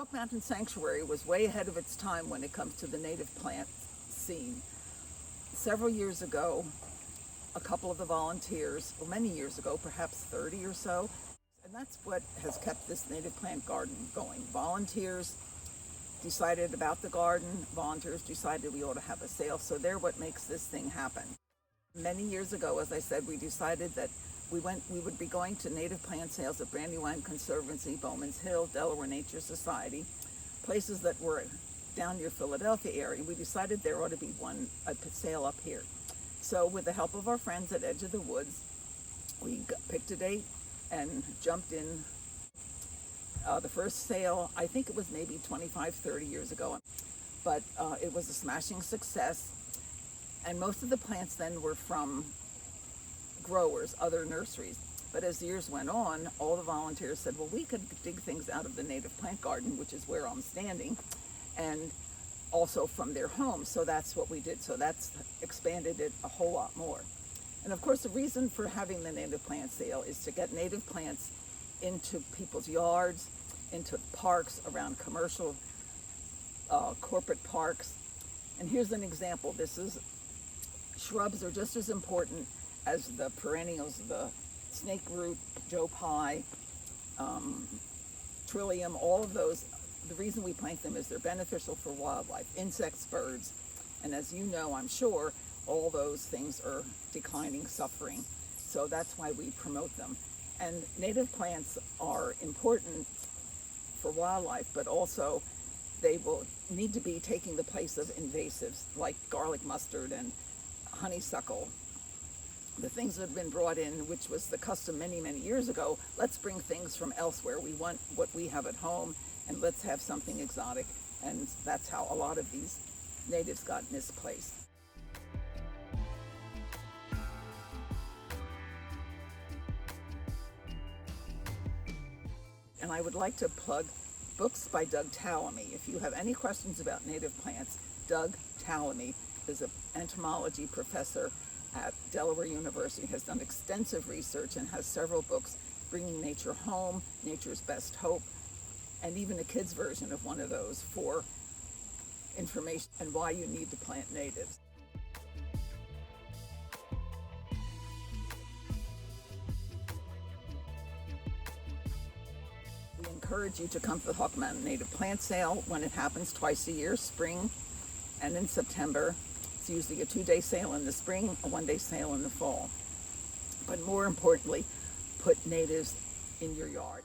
Hawk Mountain Sanctuary was way ahead of its time when it comes to the native plant scene. Several years ago, a couple of the volunteers, well, many years ago, perhaps 30 or so, and that's what has kept this native plant garden going. Volunteers decided about the garden, volunteers decided we ought to have a sale, so they're what makes this thing happen. Many years ago, as I said, we decided that we would be going to native plant sales at Brandywine Conservancy, Bowman's Hill, Delaware Nature Society, places that were down near Philadelphia area. We decided there ought to be a sale up here. So with the help of our friends at Edge of the Woods, we picked a date and jumped in. The first sale, I think it was maybe 25, 30 years ago, but it was a smashing success. And most of the plants then were from growers, other nurseries. But as the years went on, all the volunteers said, well, we could dig things out of the native plant garden, which is where I'm standing, and also from their homes. So that's what we did. So that's expanded it a whole lot more. And of course, the reason for having the native plant sale is to get native plants into people's yards, into parks, around commercial, corporate parks. And here's an example. Shrubs are just as important as the perennials, the snake root, Joe Pye, trillium, all of those. The reason we plant them is they're beneficial for wildlife, insects, birds, and as you know, I'm sure, all those things are declining, suffering. So that's why we promote them. And native plants are important for wildlife, but also they will need to be taking the place of invasives like garlic mustard and honeysuckle. The things that have been brought in, which was the custom many, many years ago, let's bring things from elsewhere. We want what we have at home, and let's have something exotic. And that's how a lot of these natives got misplaced. And I would like to plug books by Doug Tallamy. If you have any questions about native plants, Doug Tallamy is an entomology professor at Delaware University, has done extensive research and has several books, Bringing Nature Home, Nature's Best Hope, and even a kid's version of one of those for information and why you need to plant natives. We encourage you to come to the Hawk Mountain Native Plant Sale when it happens twice a year, spring and in September. It's usually a 2-day sale in the spring, a 1-day sale in the fall. But more importantly, put natives in your yard.